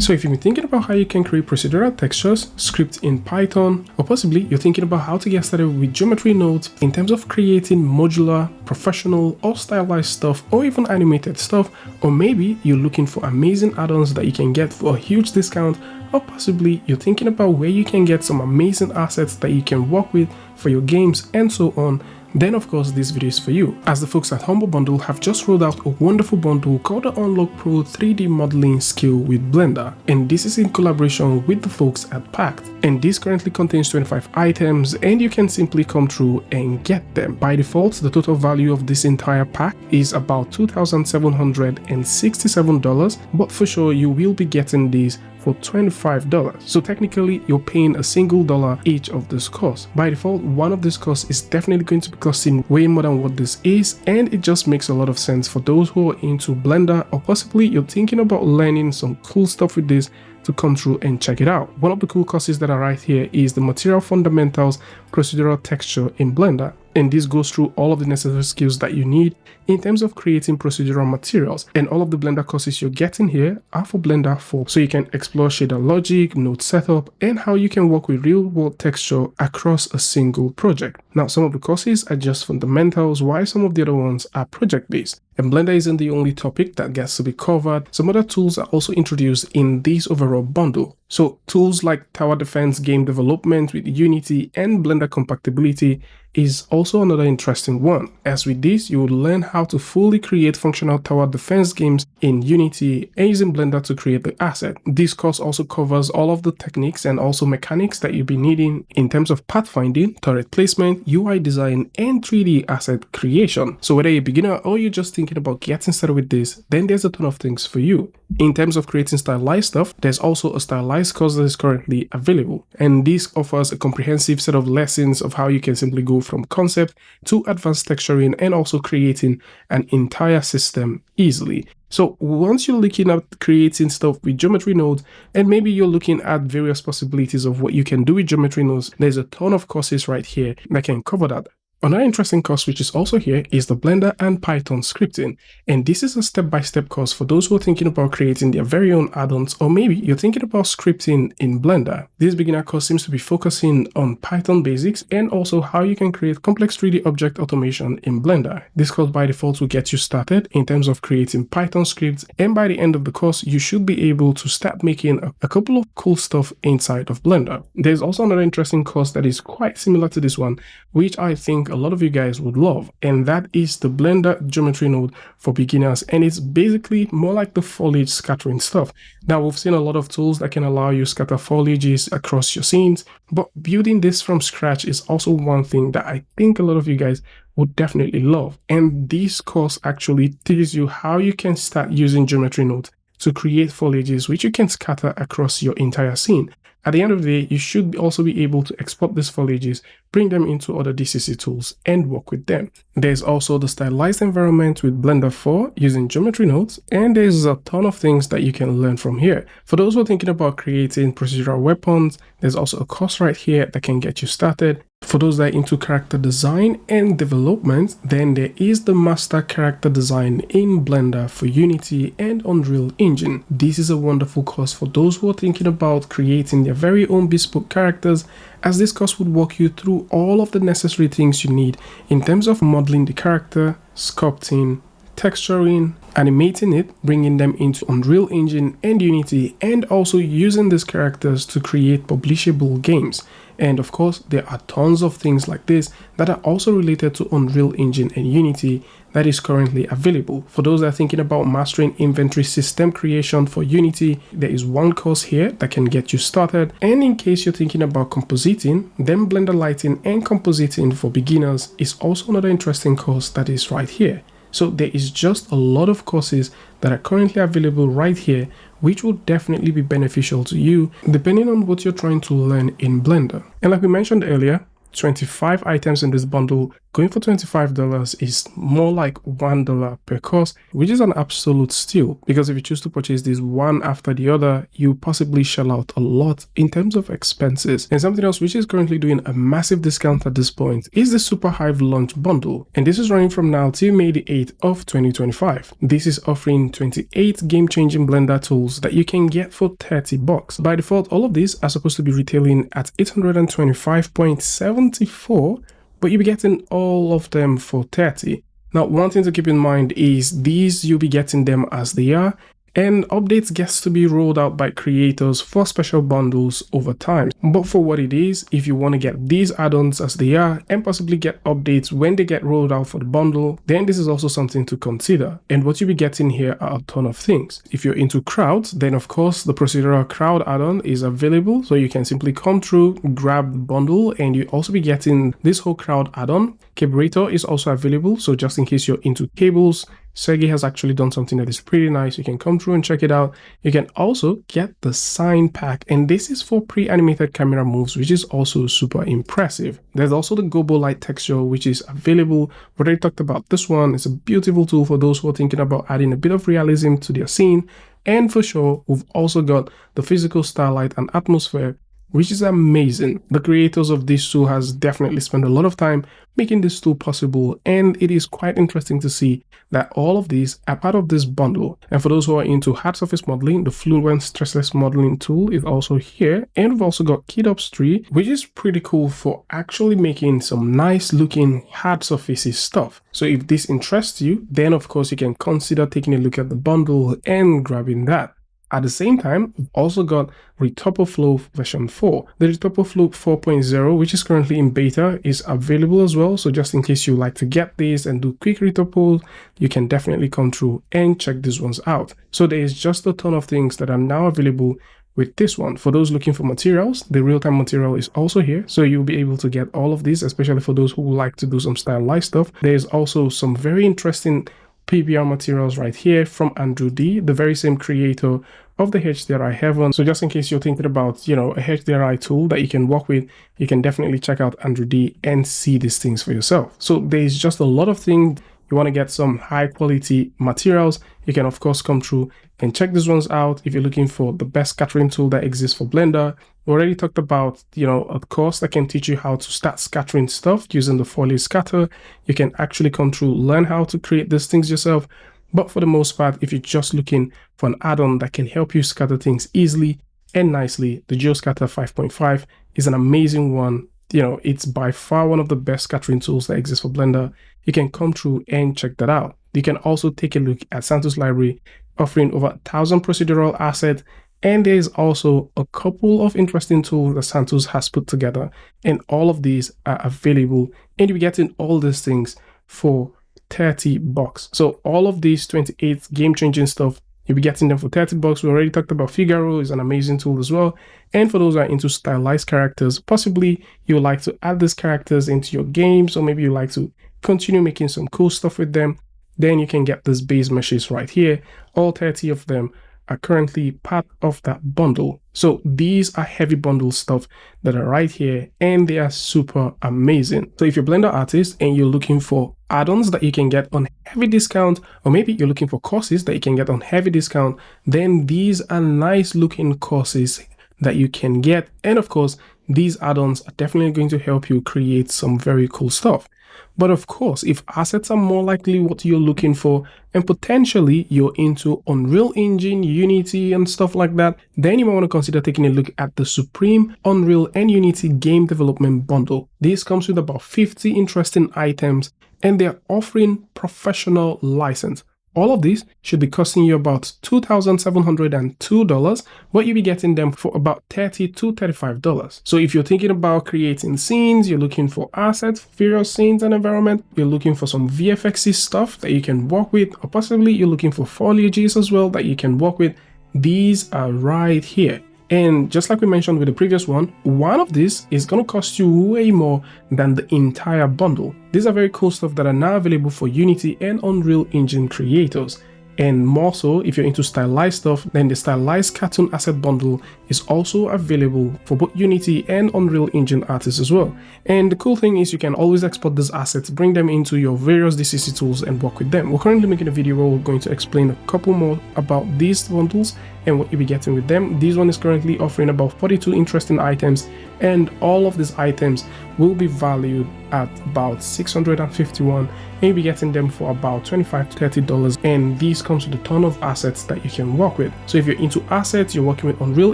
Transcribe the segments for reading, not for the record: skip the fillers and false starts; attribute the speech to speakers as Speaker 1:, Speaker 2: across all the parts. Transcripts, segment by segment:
Speaker 1: So if you've been thinking about how you can create procedural textures, script in Python, or possibly you're thinking about how to get started with geometry nodes in terms of creating modular, professional, or stylized stuff, or even animated stuff, or maybe you're looking for amazing add-ons that you can get for a huge discount, or possibly you're thinking about where you can get some amazing assets that you can work with for your games and so on, then of course this video is for you, as the folks at Humble Bundle have just rolled out a wonderful bundle called the Unlock Pro 3D Modeling Skill with Blender, and this is in collaboration with the folks at Pact, and this currently contains 25 items and you can simply come through and get them. By default, the total value of this entire pack is about $2,767, but for sure you will be getting these for $25. So technically you're paying a single dollar each of this course. By default, one of these courses is definitely going to be costing way more than what this is, and it just makes a lot of sense for those who are into Blender, or possibly you're thinking about learning some cool stuff with this, to come through and check it out. One of the cool courses that are right here is the Material Fundamentals Procedural Texture in Blender, and this goes through all of the necessary skills that you need in terms of creating procedural materials, and all of the Blender courses you're getting here are for Blender 4, so you can explore shader logic, node setup, and how you can work with real-world texture across a single project. Now, some of the courses are just fundamentals, while some of the other ones are project-based. And Blender isn't the only topic that gets to be covered. Some other tools are also introduced in this overall bundle. So tools like tower defense game development with Unity and Blender compatibility is also another interesting one. As with this, you will learn how to fully create functional tower defense games in Unity and using Blender to create the asset. This course also covers all of the techniques and also mechanics that you'll be needing in terms of pathfinding, turret placement, UI design, and 3D asset creation. So whether you're a beginner or you're just thinking about getting started with this, then there's a ton of things for you. In terms of creating stylized stuff, there's also a stylized course that is currently available, and this offers a comprehensive set of lessons of how you can simply go from concept to advanced texturing and also creating an entire system easily. So once you're looking at creating stuff with geometry nodes, and maybe you're looking at various possibilities of what you can do with geometry nodes, there's a ton of courses right here that can cover that. Another interesting course which is also here is the Blender and Python scripting, and this is a step-by-step course for those who are thinking about creating their very own add-ons, or maybe you're thinking about scripting in Blender. This beginner course seems to be focusing on Python basics and also how you can create complex 3D object automation in Blender. This course by default will get you started in terms of creating Python scripts, and by the end of the course you should be able to start making a couple of cool stuff inside of Blender. There's also another interesting course that is quite similar to this one, which I think a lot of you guys would love, and that is the Blender geometry node for beginners, and it's basically more like the foliage scattering stuff. Now, we've seen a lot of tools that can allow you to scatter foliages across your scenes, but building this from scratch is also one thing that I think a lot of you guys would definitely love, and this course actually teaches you how you can start using geometry nodes to create foliages which you can scatter across your entire scene. At the end of the day, you should also be able to export these foliages, bring them into other DCC tools, and work with them. There's also the stylized environment with Blender 4 using geometry nodes, and there's a ton of things that you can learn from here. For those who are thinking about creating procedural weapons, there's also a course right here that can get you started. For those that are into character design and development, then there is the Master Character Design in Blender for Unity and Unreal Engine. This is a wonderful course for those who are thinking about creating their very own bespoke characters, as this course would walk you through all of the necessary things you need in terms of modeling the character, sculpting, texturing, animating it, bringing them into Unreal Engine and Unity, and also using these characters to create publishable games. And of course, there are tons of things like this that are also related to Unreal Engine and Unity that is currently available. For those that are thinking about mastering inventory system creation for Unity, there is one course here that can get you started. And in case you're thinking about compositing, then Blender Lighting and Compositing for Beginners is also another interesting course that is right here. So there is just a lot of courses that are currently available right here, which will definitely be beneficial to you depending on what you're trying to learn in Blender. And like we mentioned earlier, 25 items in this bundle going for $25 is more like $1 per course, which is an absolute steal, because if you choose to purchase this one after the other, you possibly shell out a lot in terms of expenses. And something else which is currently doing a massive discount at this point is the Super Hive launch bundle, and this is running from now till May the 8th of 2025. This is offering 28 game-changing Blender tools that you can get for $30. By default, all of these are supposed to be retailing at $825.74, but you'll be getting all of them for $30. Now, one thing to keep in mind is these, you'll be getting them as they are, and updates gets to be rolled out by creators for special bundles over time. But for what it is, if you want to get these add-ons as they are and possibly get updates when they get rolled out for the bundle, then this is also something to consider. And what you'll be getting here are a ton of things. If you're into crowds, then of course the procedural crowd add-on is available, so you can simply come through, grab the bundle, and you also be getting this whole crowd add-on. Carburetor is also available, so just in case you're into cables, Sergey has actually done something that is pretty nice. You can come through and check it out. You can also get the sign pack, and this is for pre-animated camera moves, which is also super impressive. There's also the Gobo light texture, which is available. We already talked about this one. It's a beautiful tool for those who are thinking about adding a bit of realism to their scene. And for sure, we've also got the physical starlight and atmosphere, which is amazing. The creators of this tool has definitely spent a lot of time making this tool possible, and it is quite interesting to see that all of these are part of this bundle. And for those who are into hard surface modeling, the Fluent Stressless Modeling tool is also here, and we've also got KidOps 3, which is pretty cool for actually making some nice looking hard surfaces stuff. So if this interests you, then of course you can consider taking a look at the bundle and grabbing that. At the same time, we've also got RetopleFlow version 4. The RetopleFlow 4.0, which is currently in beta, is available as well. So just in case you like to get this and do quick retoples, you can definitely come through and check these ones out. So there is just a ton of things that are now available with this one. For those looking for materials, the real-time material is also here, so you'll be able to get all of these, especially for those who like to do some stylized stuff. There's also some very interesting PBR materials right here from Andrew D, the very same creator of the HDRI Heaven. So just in case you're thinking about, a HDRI tool that you can work with, you can definitely check out Andrew D and see these things for yourself. So there's just a lot of things. You want to get some high quality materials, you can of course come through and check these ones out. If you're looking for the best scattering tool that exists for Blender, we already talked about, a course that can teach you how to start scattering stuff using the foliage scatter. You can actually come through, learn how to create these things yourself. But for the most part, if you're just looking for an add-on that can help you scatter things easily and nicely, the GeoScatter 5.5 is an amazing one. It's by far one of the best scattering tools that exists for Blender. You can come through and check that out. You can also take a look at Santos library, offering over 1,000 procedural assets. And there's also a couple of interesting tools that Santos has put together. And all of these are available. And you're getting all these things for $30. So all of these 28 game-changing stuff, you'll be getting them for $30. We already talked about Figaro is an amazing tool as well. And for those who are into stylized characters, possibly you would like to add these characters into your games, or maybe you like to continue making some cool stuff with them, then you can get these base meshes right here. All 30 of them are currently part of that bundle. So these are heavy bundle stuff that are right here, and they are super amazing. So if you're a Blender artist and you're looking for add-ons that you can get on heavy discount, or maybe you're looking for courses that you can get on heavy discount, then these are nice looking courses that you can get. And of course, these add-ons are definitely going to help you create some very cool stuff. But of course, if assets are more likely what you're looking for, and potentially you're into Unreal Engine, Unity, and stuff like that, then you might want to consider taking a look at the Supreme Unreal and Unity Game Development Bundle. This comes with about 50 interesting items, and they're offering professional license. All of these should be costing you about $2,702, but you'll be getting them for about $30 to $35. So if you're thinking about creating scenes, you're looking for assets, various scenes and environment, you're looking for some VFX stuff that you can work with, or possibly you're looking for foliages as well that you can work with, these are right here. And just like we mentioned with the previous one of these is going to cost you way more than the entire bundle. These are very cool stuff that are now available for Unity and Unreal Engine creators. And more so, if you're into stylized stuff, then the stylized cartoon asset bundle is also available for both Unity and Unreal Engine artists as well. And the cool thing is you can always export these assets, bring them into your various DCC tools and work with them. We're currently making a video where we're going to explain a couple more about these bundles and what you'll be getting with them. This one is currently offering about 42 interesting items, and all of these items will be valued at about $651, and you'll be getting them for about $25 to $30. And these comes with a ton of assets that you can work with. So if you're into assets, you're working with Unreal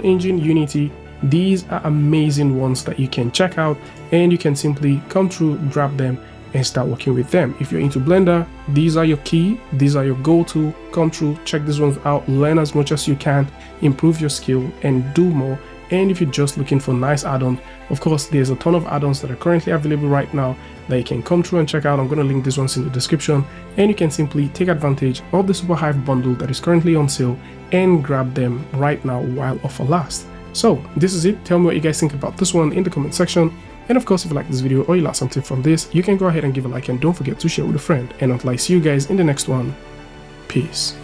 Speaker 1: Engine, Unity, these are amazing ones that you can check out, and you can simply come through, grab them, and start working with them. If you're into Blender, these are your key, these are your go-to. Come through, check these ones out, learn as much as you can, improve your skill, and do more. And if you're just looking for nice add-ons, of course, there's a ton of add-ons that are currently available right now that you can come through and check out. I'm going to link these ones in the description, and you can simply take advantage of the Super Hive bundle that is currently on sale and grab them right now while offer lasts. So this is it. Tell me what you guys think about this one in the comment section. And of course, if you like this video or you learned something from this, you can go ahead and give a like, and don't forget to share with a friend. And until I see you guys in the next one, peace.